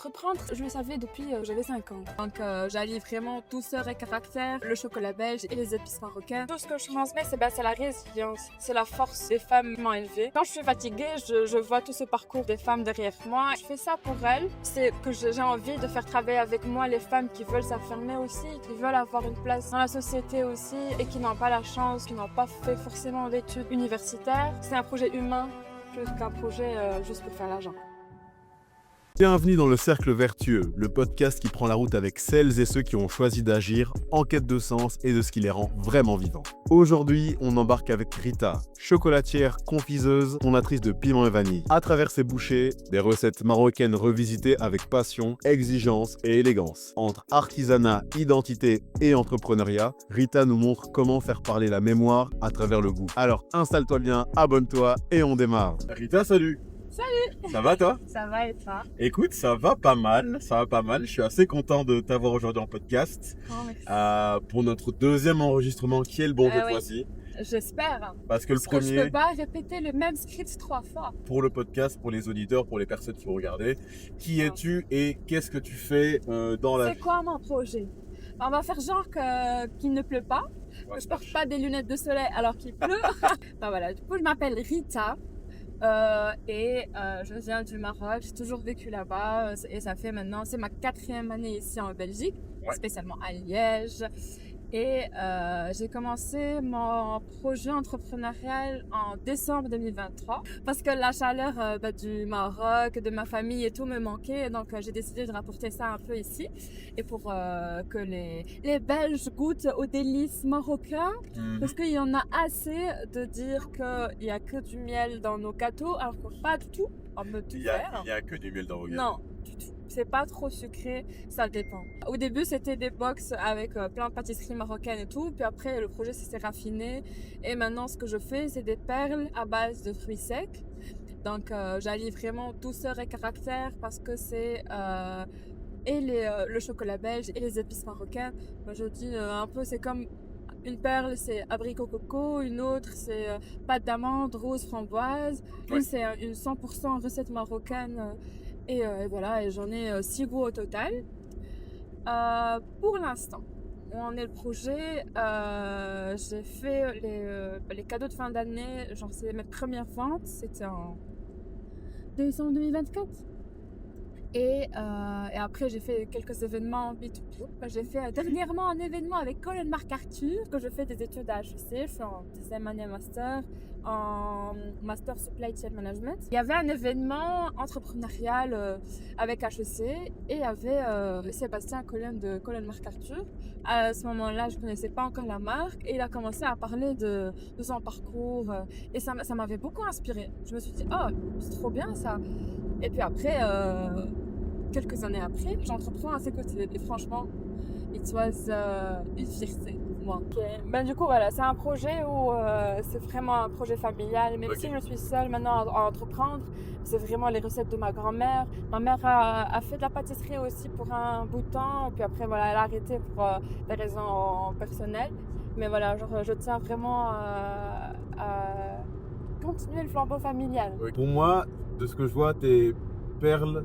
Entreprendre, je le savais depuis que j'avais 5 ans. Donc j'allie vraiment douceur et caractère, le chocolat belge et les épices marocaines. Tout ce que je transmets, c'est la résilience, c'est la force des femmes qui m'ont élevée. Quand je suis fatiguée, je vois tout ce parcours des femmes derrière moi. Je fais ça pour elles. C'est que j'ai envie de faire travailler avec moi les femmes qui veulent s'affirmer aussi, qui veulent avoir une place dans la société aussi et qui n'ont pas la chance, qui n'ont pas fait forcément d'études universitaires. C'est un projet humain plus qu'un projet juste pour faire l'argent. Bienvenue dans le Cercle Vertueux, le podcast qui prend la route avec celles et ceux qui ont choisi d'agir en quête de sens et de ce qui les rend vraiment vivants. Aujourd'hui, on embarque avec Rita, chocolatière, confiseuse, fondatrice de Piment et Vanille. À travers ses bouchées, des recettes marocaines revisitées avec passion, exigence et élégance. Entre artisanat, identité et entrepreneuriat, Rita nous montre comment faire parler la mémoire à travers le goût. Alors installe-toi bien, abonne-toi et on démarre. Rita, salut! Salut! Ça va toi? Ça va et toi? Écoute, ça va pas mal. Je suis assez content de t'avoir aujourd'hui en podcast. Oh, merci. Pour notre deuxième enregistrement qui est le bon cette fois-ci. J'espère. Parce que le Parce que je premier, peux pas répéter le même script 3 fois. pour le podcast, pour les auditeurs, pour les personnes qui vont regarder, qui es-tu et qu'est-ce que tu fais dans la C'est vie? quoi mon projet? On va faire genre qu'il ne pleut pas. Ouais, Que je porte pas des lunettes de soleil alors qu'il pleut. Ben voilà, du coup je m'appelle Rita. Je viens du Maroc, j'ai toujours vécu là-bas et ça fait maintenant, c'est ma 4e année ici en Belgique, spécialement à Liège. Et j'ai commencé mon projet entrepreneurial en décembre 2023 parce que la chaleur du Maroc, de ma famille et tout me manquait. Donc j'ai décidé de rapporter ça un peu ici. Et pour que les Belges goûtent aux délices marocains, parce qu'il y en a assez de dire qu'il n'y a que du miel dans nos gâteaux, alors que pas du tout. On me Il y a que du miel dans vos gâteaux. Non, du tout. C'est pas trop sucré, ça dépend. Au début, c'était des box avec plein de pâtisseries marocaines et tout. Puis après, le projet s'est raffiné. Et maintenant, ce que je fais, c'est des perles à base de fruits secs. Donc, j'allie vraiment douceur et caractère parce que c'est le chocolat belge et les épices marocaines. Moi, je dis un peu, c'est comme une perle, c'est abricot coco. Une autre, c'est pâte d'amande, rose, framboise. Une, c'est une 100% recette marocaine. Et voilà, et j'en ai 6 goûts au total. Pour l'instant, où en est le projet, j'ai fait les cadeaux de fin d'année, genre c'est mes premières ventes, c'était en décembre 2024. Et après, j'ai fait quelques événements B2B. J'ai fait dernièrement un événement avec Colin MacArthur, que je fais des études à HEC. Je suis en 2e année master, en master supply chain management. Il y avait un événement entrepreneurial avec HEC et il y avait Sébastien Colin de Colin MacArthur. À ce moment-là, je ne connaissais pas encore la marque et il a commencé à parler de son parcours et ça m'avait beaucoup inspiré. Je me suis dit, oh, c'est trop bien ça. Et puis après, quelques années après, j'entreprends à ses côtés. Et franchement, it was une fierté pour moi. Okay. Ben, du coup, voilà, c'est un projet où c'est vraiment un projet familial. Même si je suis seule maintenant à entreprendre, c'est vraiment les recettes de ma grand-mère. Ma mère a fait de la pâtisserie aussi pour un bout de temps. Puis après, voilà, elle a arrêté pour des raisons personnelles. Mais voilà, genre, je tiens vraiment à continuer le flambeau familial. Pour moi, de ce que je vois, tes perles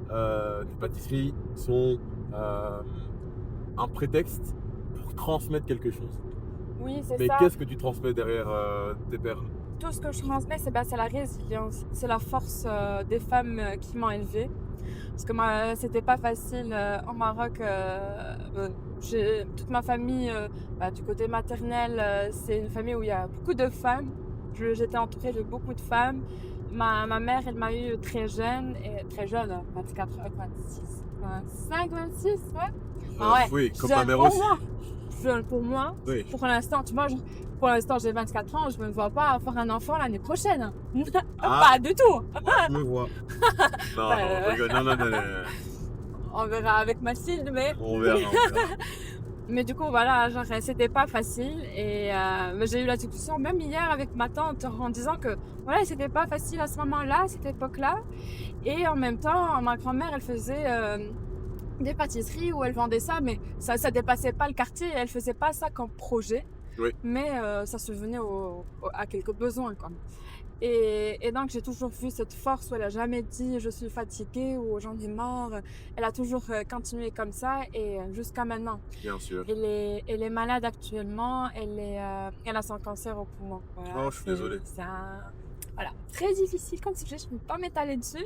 de pâtisserie sont un prétexte pour transmettre quelque chose. Oui, c'est ça. Mais qu'est-ce que tu transmets derrière tes perles? Tout ce que je transmets, c'est la résilience, c'est la force des femmes qui m'ont élevée. Parce que moi, c'était pas facile au Maroc. Toute ma famille, du côté maternel, c'est une famille où il y a beaucoup de femmes. J'étais entourée de beaucoup de femmes. Ma mère, elle m'a eu très jeune, 24, 26, 25, 26, ouais. Oui, comme ma mère aussi. Jeune pour moi. Oui. Pour l'instant, tu vois, pour l'instant, j'ai 24 ans, je ne me vois pas avoir un enfant l'année prochaine. Pas du tout. Je me vois. Non. On verra avec Mathilde, mais... On verra. Mais du coup, voilà, genre, c'était pas facile et j'ai eu la discussion même hier avec ma tante en disant que voilà, c'était pas facile à ce moment-là, à cette époque-là. Et en même temps, ma grand-mère, elle faisait des pâtisseries où elle vendait ça, mais ça dépassait pas le quartier, elle faisait pas ça comme projet. Oui. Mais ça se venait à quelques besoins, quoi. Et donc, j'ai toujours vu cette force où elle a jamais dit je suis fatiguée ou j'en ai marre. Elle a toujours continué comme ça et jusqu'à maintenant. Bien sûr. Elle est malade actuellement. Elle a son cancer au poumon. Voilà, Oh, je suis désolé. c'est voilà, très difficile comme sujet. Je ne peux pas m'étaler dessus.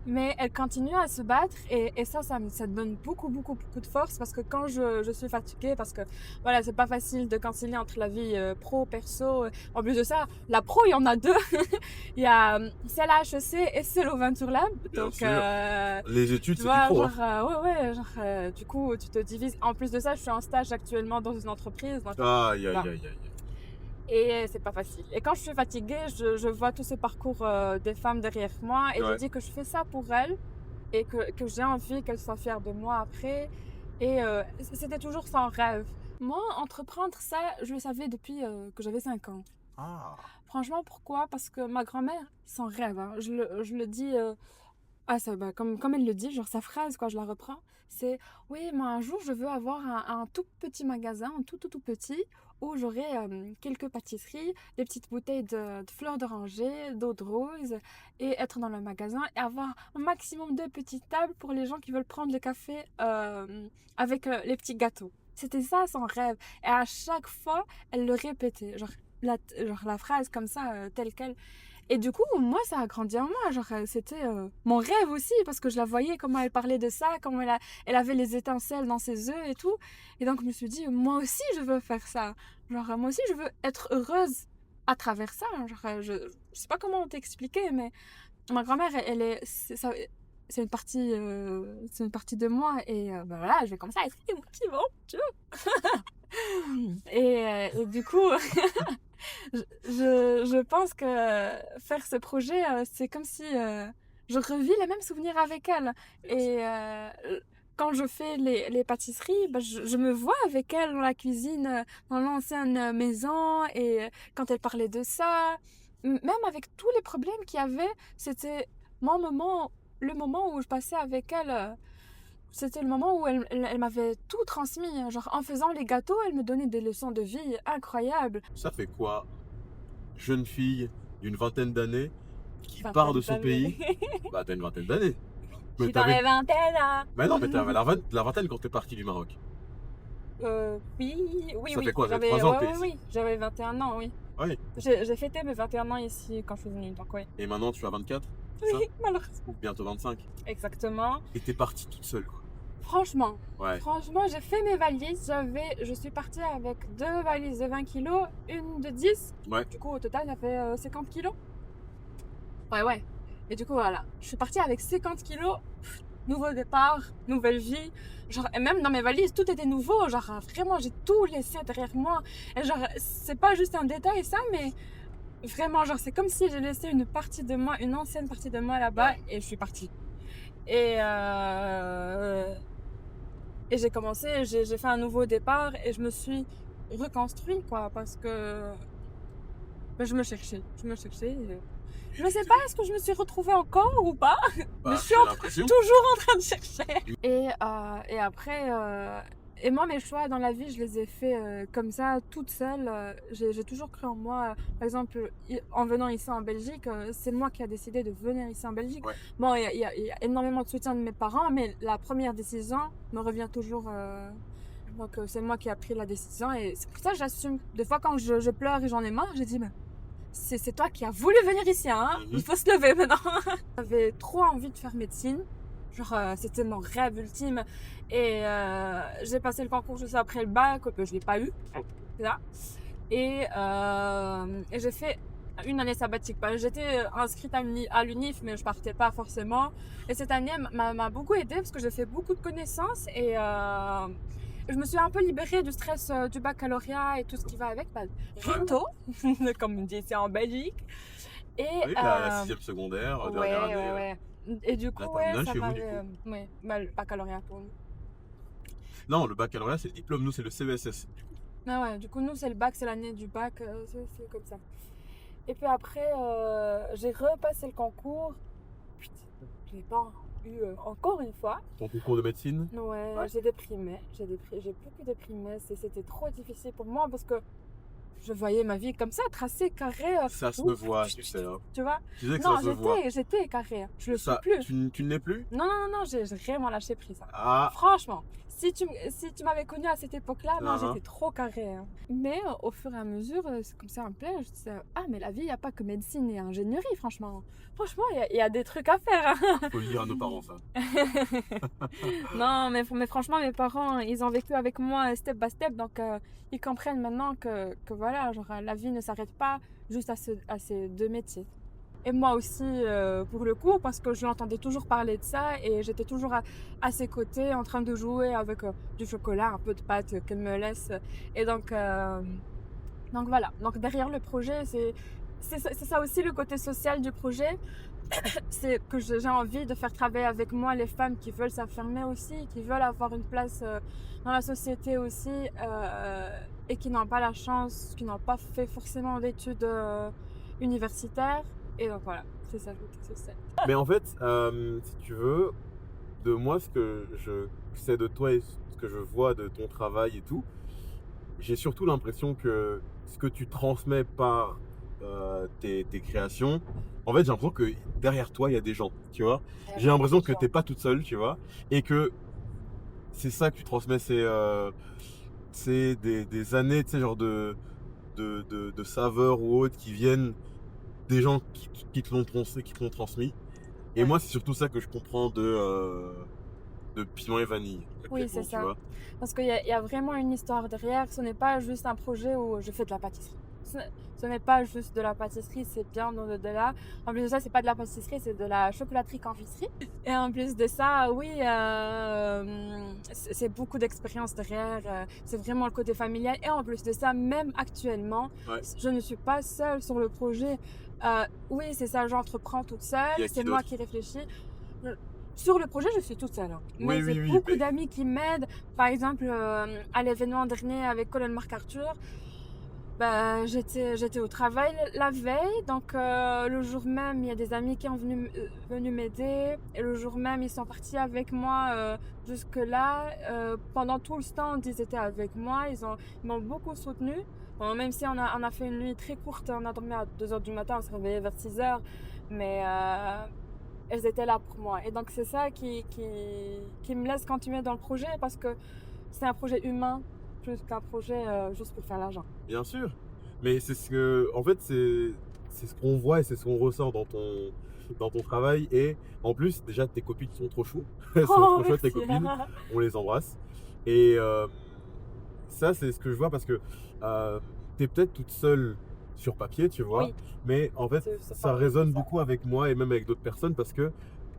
Mais elle continue à se battre et ça donne beaucoup de force parce que quand je suis fatiguée, parce que voilà, c'est pas facile de concilier entre la vie pro, perso. En plus de ça, la pro, il y en a deux. Il y a celle à HEC et celle au Venture Lab. Bien Donc, sûr. Les études, tu c'est vois, du pro. du coup, tu te divises. En plus de ça, je suis en stage actuellement dans une entreprise. Donc, Aïe, aïe, voilà. aïe, aïe. Et c'est pas facile. Et quand je suis fatiguée, je vois tout ce parcours des femmes derrière moi et je dis que je fais ça pour elles et que j'ai envie qu'elles soient fières de moi après. Et c'était toujours son rêve. Moi, entreprendre ça, je le savais depuis que j'avais 5 ans. Ah, Franchement, pourquoi? Parce que ma grand-mère, son rêve, hein, je le dis, comme elle le dit, genre sa phrase, quoi, je la reprends, c'est oui, moi un jour je veux avoir un tout petit magasin, un tout petit, où j'aurai quelques pâtisseries, des petites bouteilles de fleurs d'oranger, d'eau de rose, et être dans le magasin et avoir un maximum de petites tables pour les gens qui veulent prendre le café avec les petits gâteaux. C'était ça son rêve. Et à chaque fois, elle le répétait, genre la phrase comme ça, telle quelle. Et du coup, moi, ça a grandi en moi. Genre, c'était mon rêve aussi, parce que je la voyais, comment elle parlait de ça, comment elle avait les étincelles dans ses yeux et tout. Et donc, je me suis dit, moi aussi, je veux faire ça. Genre, moi aussi, je veux être heureuse à travers ça. Genre, je sais pas comment t'expliquer, mais ma grand-mère, c'est une partie de moi. Et voilà, je vais comme ça être émotivant, tu vois. Et du coup... je pense que faire ce projet, c'est comme si je revis les mêmes souvenirs avec elle. Et quand je fais les pâtisseries, bah, je me vois avec elle dans la cuisine, dans l'ancienne maison. Et quand elle parlait de ça, même avec tous les problèmes qu'il y avait, c'était le moment où je passais avec elle. C'était le moment où elle m'avait tout transmis. Genre, en faisant les gâteaux, elle me donnait des leçons de vie incroyables. ça fait quoi? Jeune fille d'une vingtaine d'années qui Vingtaine part de son d'années. pays. Bah, t'as une vingtaine d'années. Je suis dans les vingtaines, hein. Mais non, mais t'avais la vingtaine quand t'es parti du Maroc. Oui. Ça fait quoi, ça fait J'avais 3 ans que oui, j'avais 21 ans, oui. Oui. J'ai fêté mes 21 ans ici quand je suis venue, donc oui. Et maintenant, tu as 24, c'est ça? Oui, malheureusement. Ou bientôt 25. Exactement. Et t'es partie toute seule, quoi. Franchement, Ouais. j'ai fait mes valises. Je suis partie avec 2 valises de 20 kilos, une de 10. Ouais. Du coup, au total, ça fait 50 kilos. Ouais. Et du coup, voilà. Je suis partie avec 50 kilos. Nouveau départ, nouvelle vie. Genre, et même dans mes valises, tout était nouveau. Genre, vraiment, j'ai tout laissé derrière moi. Et genre, c'est pas juste un détail, ça, mais vraiment, genre, c'est comme si j'ai laissé une partie de moi, une ancienne partie de moi là-bas, et je suis partie. Et j'ai commencé, j'ai fait un nouveau départ, et je me suis reconstruit, quoi, parce que je me cherchais. Je ne sais pas, est-ce que je me suis retrouvée encore ou pas? Bah, Mais je suis j'ai l'impression. toujours en train de chercher. Et après, et moi, mes choix dans la vie, je les ai faits comme ça, toute seule. J'ai toujours cru en moi. Par exemple, en venant ici en Belgique, c'est moi qui a décidé de venir ici en Belgique. Ouais. Bon, il y a énormément de soutien de mes parents, mais la première décision me revient toujours. Donc, c'est moi qui ai pris la décision. Et c'est pour ça que j'assume. Des fois, quand je pleure et j'en ai marre, j'ai dit, mais c'est toi qui as voulu venir ici, hein? Il faut se lever maintenant. J'avais trop envie de faire médecine. Genre, c'était mon rêve ultime. Et j'ai passé le concours juste après le bac, que je l'ai pas eu. Là. Et j'ai fait une année sabbatique. J'étais inscrite à l'UNIF, mais je partais pas forcément. Et cette année m'a beaucoup aidée parce que j'ai fait beaucoup de connaissances et je me suis un peu libérée du stress du baccalauréat et tout ce qui va avec. Rito, comme on dit ici en Belgique. Et Oui, la 6e secondaire, dernière année. ouais. Et du coup, terminale ça chez vous, m'avait... le baccalauréat pour nous. Non, le baccalauréat, c'est le diplôme. Nous, c'est le CESS. Ah ouais, du coup, nous, c'est le bac, c'est l'année du bac, c'est comme ça. Et puis après, j'ai repassé le concours. Putain, je l'ai pas eu encore une fois. Ton concours de médecine? Ouais. J'ai déprimé. J'ai beaucoup déprimé. C'était trop difficile pour moi parce que je voyais ma vie comme ça, tracée, carrée. Ça se ouf, voit, tu sais. Hein. Tu vois? Tu sais que Non, ça se voit. j'étais carrée. Je le suis Ça, plus. tu ne l'es plus? Non, j'ai vraiment lâché prise. Hein. Ah, Franchement, si tu m'avais connue à cette époque-là, non, uh-huh. j'étais trop carrée. Hein. Mais au fur et à mesure, c'est comme ça me plaît. Je disais, ah, mais la vie, il n'y a pas que médecine et ingénierie, franchement. Franchement, il y a des trucs à faire. Hein. Faut le dire à nos parents, ça. Non, mais franchement, mes parents, ils ont vécu avec moi step by step. Donc, ils comprennent maintenant que voilà, genre, la vie ne s'arrête pas juste à ces deux métiers. Et moi aussi, pour le coup, parce que je l'entendais toujours parler de ça et j'étais toujours à ses côtés en train de jouer avec du chocolat, un peu de pâte qu'elle me laisse. Et donc voilà. Donc derrière le projet, c'est ça aussi le côté social du projet. C'est que j'ai envie de faire travailler avec moi les femmes qui veulent s'affirmer aussi, qui veulent avoir une place dans la société aussi et qui n'ont pas la chance, qui n'ont pas fait forcément d'études universitaires. Et donc voilà, c'est ça le côté social. Mais en fait, si tu veux, de moi, ce que je sais de toi et ce que je vois de ton travail et tout, j'ai surtout l'impression que ce que tu transmets par tes créations, en fait, j'ai l'impression que derrière toi, il y a des gens, tu vois. J'ai l'impression que t'es pas toute seule, tu vois, et que c'est ça que tu transmets, c'est des années, tu sais, genre de saveurs ou autres qui viennent des gens qui te l'ont transmis. Et Ouais. moi, c'est surtout ça que je comprends de Piment et Vanille. Oui, concrètement, c'est tu ça. vois. Parce qu'il y a vraiment une histoire derrière. Ce n'est pas juste un projet où je fais de la pâtisserie. Ce n'est pas juste de la pâtisserie, c'est bien au-delà. En plus de ça, c'est pas de la pâtisserie, c'est de la chocolaterie-confiserie. Et en plus de ça, oui, c'est beaucoup d'expérience derrière. C'est vraiment le côté familial. Et en plus de ça, même actuellement, Ouais. je ne suis pas seule sur le projet. Oui, c'est ça, j'entreprends toute Il y a seule. qui C'est moi d'autre? qui réfléchis. Sur le projet, je suis toute seule. Hein. Mais Oui, j'ai oui, oui, beaucoup mais- d'amis qui m'aident. Par exemple, à l'événement dernier avec Colin MacArthur, bah, j'étais au travail la veille. Donc, le jour même, il y a des amis qui sont venus m'aider. Et le jour même, ils sont partis avec moi jusque-là. Pendant tout le stand, ils étaient avec moi. Ils m'ont beaucoup soutenu. Bon, même si on a fait une nuit très courte, on a dormi à 2h du matin, on s'est réveillé vers 6h. Mais elles étaient là pour moi. Et donc c'est ça qui me laisse continuer dans le projet parce que c'est un projet humain plus qu'un projet juste pour faire l'argent. Bien sûr. Mais c'est ce que, en fait, c'est ce qu'on voit et c'est ce qu'on ressort dans ton travail. Et en plus, déjà, tes copines sont trop choues. Elles sont trop chouettes, tes merci. copines. On les embrasse. Et ça, c'est ce que je vois parce que t'es peut-être toute seule sur papier, tu vois. Oui. Mais en fait, C'est ça pas- résonne c'est ça. beaucoup avec moi et même avec d'autres personnes parce que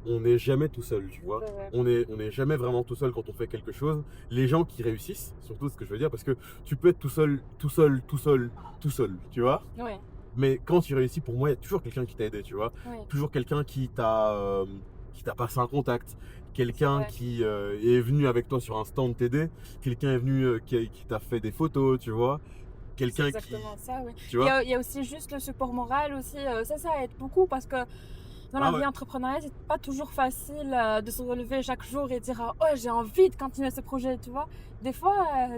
on n'est jamais tout seul, tu vois. C'est vrai. On est jamais vraiment tout seul quand on fait quelque chose. Les gens qui réussissent, surtout ce que je veux dire, parce que tu peux être tout seul, tu vois. Ouais, Mais quand tu réussis, pour moi, il y a toujours quelqu'un qui t'a aidé, tu vois. ouais. Toujours quelqu'un qui t'a passé un contact, quelqu'un vrai. qui est venu avec toi sur un stand t'aider, quelqu'un est venu qui t'a fait des photos, tu vois. C'est Quelqu'un qui, exactement ça, oui. tu vois. Il y a aussi juste le support moral aussi. Ça aide beaucoup parce que dans la Ah vie ouais. entrepreneuriale, c'est pas toujours facile de se relever chaque jour et dire oh, j'ai envie de continuer ce projet, tu vois. Des fois,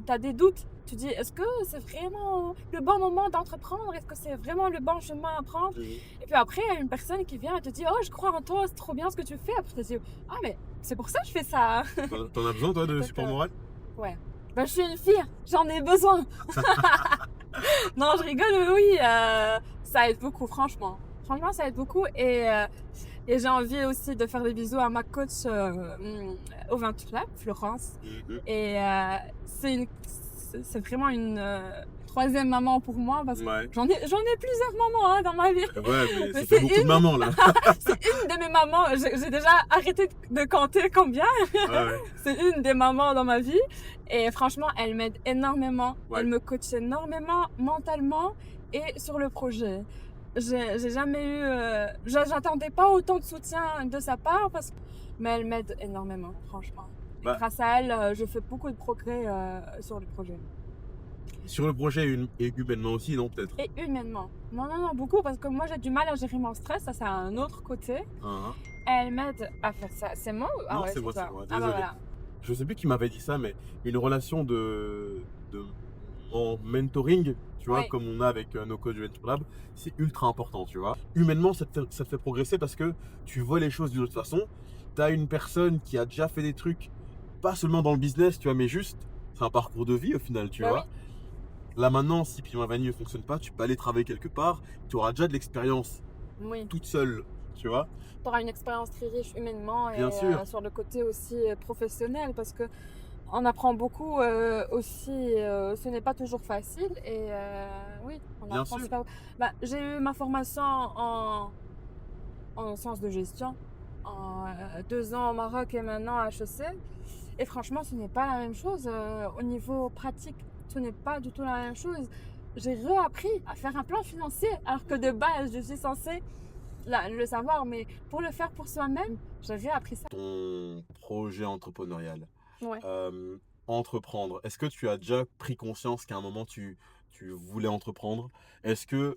tu as des doutes. Tu dis est-ce que c'est vraiment le bon moment d'entreprendre? Est-ce que c'est vraiment le bon chemin à prendre? Et puis après, il y a une personne qui vient et te dit oh, je crois en toi, c'est trop bien ce que tu fais. Après, tu te dis ah, mais c'est pour ça que je fais ça. Hein. T'en as besoin, toi, de Écoute, support moral? Ouais. Ben, je suis une fille, j'en ai besoin. Non, je rigole, mais oui, ça aide beaucoup, franchement. Franchement, ça aide beaucoup. Et j'ai envie aussi de faire des bisous à ma coach au Venture Lab, Florence. Et c'est vraiment une troisième maman pour moi parce que Ouais. j'en ai plusieurs mamans hein, dans ma vie. Ouais, mais Mais ça c'est fait beaucoup de une- mamans, là. C'est une de mes mamans. J'ai déjà arrêté de compter combien. Ouais. C'est une des mamans dans ma vie. Et franchement, elle m'aide énormément. Ouais. Elle me coach énormément mentalement et sur le projet. J'ai jamais eu... J'attendais pas autant de soutien de sa part, mais elle m'aide énormément, franchement. Et Bah. grâce à elle, je fais beaucoup de progrès sur le projet. Sur le projet et humainement aussi, non, peut-être. Et humainement. Non, beaucoup, parce que moi, j'ai du mal à gérer mon stress. Ça, c'est un autre côté. Hein. Elle m'aide à faire ça. C'est moi ou... Non, c'est moi, toi. c'est moi. Ah bah Désolé. voilà. Je sais plus qui m'avait dit ça, mais une relation de en mentoring, tu vois, Ouais. comme on a avec nos coachs du Venture Lab, c'est ultra important, tu vois. Humainement, ça te fait progresser parce que tu vois les choses d'une autre façon. Tu as une personne qui a déjà fait des trucs, pas seulement dans le business, tu vois, mais juste, c'est un parcours de vie au final, tu Bah oui. vois. Là maintenant, si Piment Vanille ne fonctionne pas, tu peux aller travailler quelque part, tu auras déjà de l'expérience Oui. toute seule, tu vois. Tu auras une expérience très riche humainement et Bien sûr. sur le côté aussi professionnel parce que on apprend beaucoup aussi. Ce n'est pas toujours facile et oui, on Bien apprend sûr. super. Bah, j'ai eu ma formation en sciences de gestion en 2 ans au Maroc et maintenant à HEC. Et franchement, ce n'est pas la même chose au niveau pratique. Ce n'est pas du tout la même chose. J'ai réappris à faire un plan financier alors que de base, je suis censée le savoir, mais pour le faire pour soi-même, j'ai réappris ça. Ton projet entrepreneurial, Ouais. euh, entreprendre, est-ce que tu as déjà pris conscience qu'à un moment tu voulais entreprendre? Est-ce que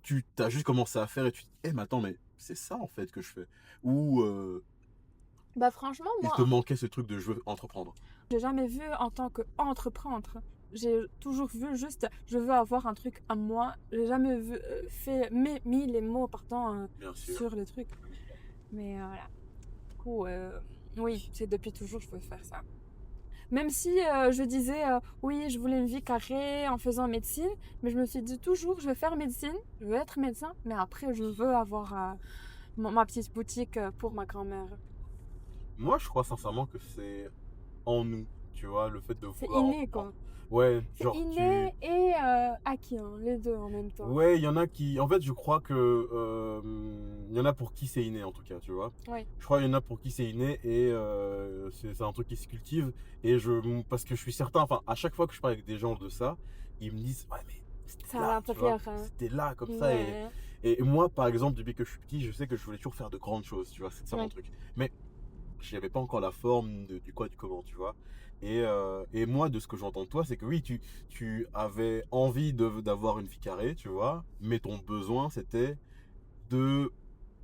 tu as juste commencé à faire et tu te dis, eh, mais attends, mais c'est ça en fait que je fais? Ou Bah franchement, il te moi, manquait ce truc de je veux entreprendre? j'ai jamais vu en tant qu'entreprendre. J'ai toujours vu juste, je veux avoir un truc à moi. J'ai jamais vu, mis les mots pardon, Bien sûr. sur le truc. Mais voilà. Du coup, oui, c'est depuis toujours je veux faire ça. Même si je disais, oui, je voulais une vie carrée en faisant médecine, mais je me suis dit toujours, je vais faire médecine, je veux être médecin, mais après, je veux avoir ma petite boutique pour ma grand-mère. Moi, je crois sincèrement que c'est en nous, tu vois, le fait de C'est vouloir inné, entreprendre. quoi. Ouais, C'est genre inné et acquis, hein, les deux en même temps. Ouais, il y en a qui. En fait, je crois que. Il y en a pour qui c'est inné, en tout cas, tu vois. Oui, Je crois qu'il y en a pour qui c'est inné et c'est un truc qui se cultive. Parce que je suis certain, enfin, à chaque fois que je parle avec des gens de ça, ils me disent, ouais, mais c'est c'était à là, tu vois. l'intérieur. Hein. C'était là, comme ça. Ouais. Et moi, par exemple, depuis que je suis petit, je sais que je voulais toujours faire de grandes choses, tu vois. C'est ça mon Ouais. truc. Mais je n'avais pas encore la forme du quoi, du comment, tu vois. Et moi, de ce que j'entends de toi, c'est que oui, tu avais envie d'avoir une vie carrée, tu vois, mais ton besoin, c'était de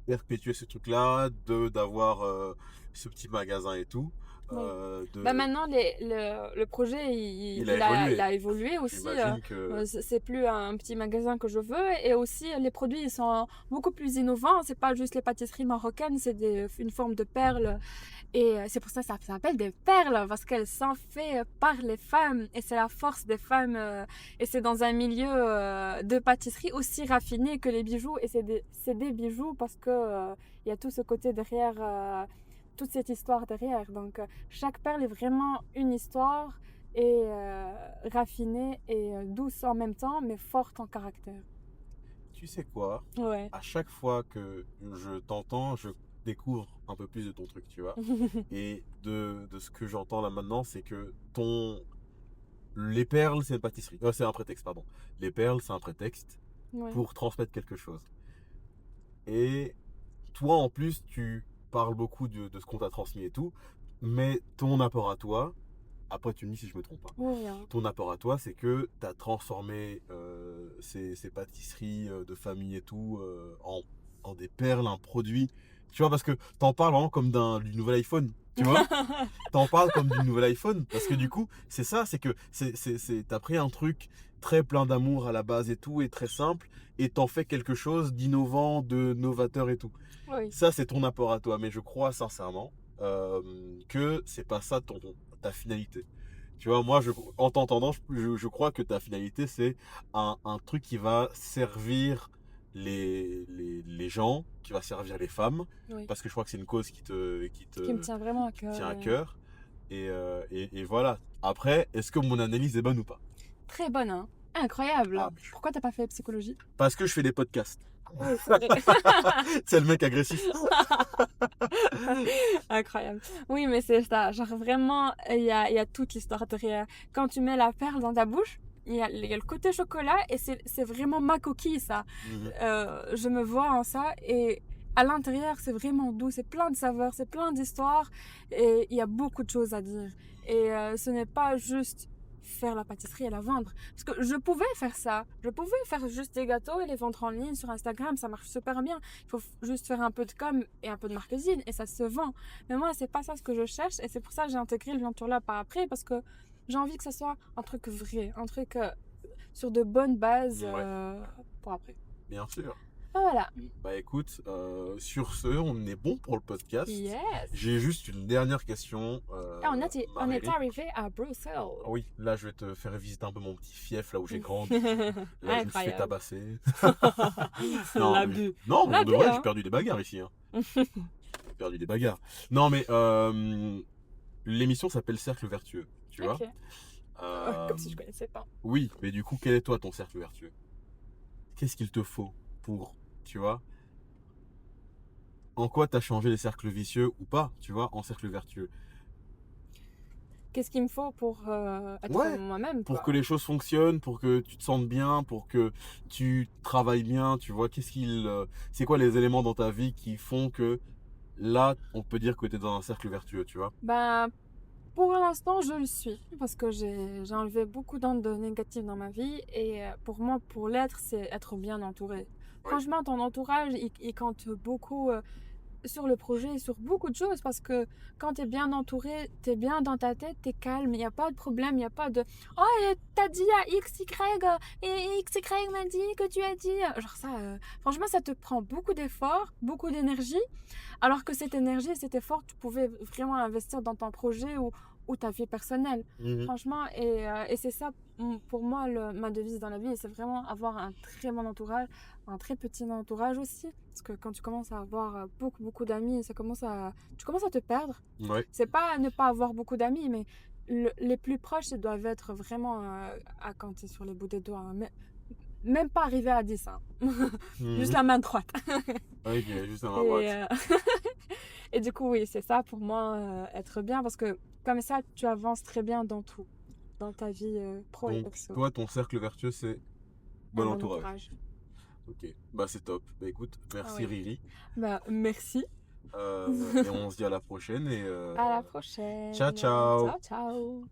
perpétuer ce truc-là, d'avoir ce petit magasin et tout. Oui. Bah De... maintenant, le projet, Il a évolué. il a évolué aussi. J'imagine que... C'est plus un petit magasin que je veux. Et aussi, les produits ils sont beaucoup plus innovants. C'est pas juste les pâtisseries marocaines, c'est une forme de perles. Et c'est pour ça que ça s'appelle des perles, parce qu'elles sont faites par les femmes. Et c'est la force des femmes. Et c'est dans un milieu de pâtisserie aussi raffiné que les bijoux. Et c'est des bijoux parce que il y a tout ce côté derrière, toute cette histoire derrière. Donc chaque perle est vraiment une histoire et raffinée et douce en même temps, mais forte en caractère. Tu sais quoi? Ouais. À chaque fois que je t'entends, je découvre un peu plus de ton truc, tu vois. Et de ce que j'entends là maintenant, c'est que les perles, c'est une pâtisserie. C'est un prétexte, pardon. Les perles, c'est un prétexte Ouais. pour transmettre quelque chose. Et toi, en plus, tu parles beaucoup de ce qu'on t'a transmis et tout, mais ton apport à toi, après tu me dis si je me trompe pas, Oui, hein. ton apport à toi, c'est que tu as transformé ces pâtisseries de famille et tout en des perles, un produit. Tu vois, parce que t'en parles vraiment comme du nouvel iPhone, tu vois. T'en parles comme du nouvel iPhone, parce que du coup, c'est ça, c'est que t'as pris un truc très plein d'amour à la base et tout, et très simple, et t'en fais quelque chose d'innovant, de novateur et tout. Oui. Ça, c'est ton apport à toi, mais je crois sincèrement que c'est pas ça ta finalité. Tu vois, moi, en t'entendant, je crois que ta finalité, c'est un truc qui va servir les gens, qui va servir les femmes, Oui. parce que je crois que c'est une cause qui Qui me tient vraiment à cœur. tient à Ouais. cœur. Et voilà. Après, est-ce que mon analyse est bonne ou pas? Très bonne, hein. Incroyable. Ah, Pourquoi t'as pas fait psychologie? Parce que je fais des podcasts. Oui, c'est vrai. C'est le mec agressif. Incroyable. Oui, mais c'est ça. Genre vraiment, il y a toute l'histoire derrière. Quand tu mets la perle dans ta bouche, il y a le côté chocolat et c'est vraiment ma coquille, ça. Mhm. Je me vois en ça et à l'intérieur, c'est vraiment doux. C'est plein de saveurs, c'est plein d'histoires et il y a beaucoup de choses à dire. Et ce n'est pas juste faire la pâtisserie et la vendre. Parce que je pouvais faire ça. Je pouvais faire juste des gâteaux et les vendre en ligne sur Instagram. Ça marche super bien. Il faut juste faire un peu de com et un peu de marketing et ça se vend. Mais moi, c'est pas ça ce que je cherche et c'est pour ça que j'ai intégré le Venture Lab par après parce que j'ai envie que ça soit un truc vrai, un truc sur de bonnes bases pour après. Bien sûr. Voilà. Bah écoute, sur ce, on est bon pour le podcast. Yes. J'ai juste une dernière question. On est Marie. arrivé à Bruxelles. Oui, là je vais te faire visiter un peu mon petit fief, là où j'ai grandi. Là je me suis fait tabasser. Non, L'abus. non, mais L'abus, de vrai, hein. j'ai perdu des bagarres ici. Hein. J'ai perdu des bagarres. Non, mais l'émission s'appelle Cercle Vertueux, tu vois. Ok. Comme si je connaissais pas. Oui, mais du coup, quel est toi ton cercle vertueux? Qu'est-ce qu'il te faut pour, tu vois? En quoi t'as changé les cercles vicieux ou pas, tu vois, en cercle vertueux? Qu'est-ce qu'il me faut pour être Ouais, moi-même, pour quoi. que les choses fonctionnent, pour que tu te sentes bien, pour que tu travailles bien, tu vois, c'est quoi les éléments dans ta vie qui font que là, on peut dire que tu es dans un cercle vertueux, tu vois? Ben, pour l'instant, je le suis parce que j'ai enlevé beaucoup d'ondes négatives dans ma vie et pour moi, pour l'être, c'est être bien entouré. Ouais. Franchement, ton entourage, il compte beaucoup sur le projet et sur beaucoup de choses parce que quand tu es bien entouré, tu es bien dans ta tête, tu es calme, il n'y a pas de problème, il n'y a pas de « Oh, t'as dit à XY et XY m'a dit que tu as dit… » Genre ça, franchement, ça te prend beaucoup d'efforts, beaucoup d'énergie, alors que cette énergie et cet effort, tu pouvais vraiment investir dans ton projet ou ta vie personnelle. Mhm. Franchement, et c'est ça pour moi ma devise dans la vie, c'est vraiment avoir un très bon entourage, un très petit entourage aussi, parce que quand tu commences à avoir beaucoup d'amis, tu commences à te perdre. Ouais. C'est pas ne pas avoir beaucoup d'amis, mais les plus proches, ils doivent être vraiment à compter sur les bouts des doigts, hein. Mais, même pas arriver à 10, hein. Juste la main droite. Ok, juste à ma droite. Et du coup, oui, c'est ça pour moi, être bien, parce que comme ça, tu avances très bien dans tout, dans ta vie pro et Donc, perso. toi, ton cercle vertueux, c'est Un bon entourage. entourage. Ok, bah c'est top. Bah écoute, merci oui. Riri. Bah, merci. Et on se dit à la prochaine. Et À la prochaine. ciao, ciao. Ciao, ciao.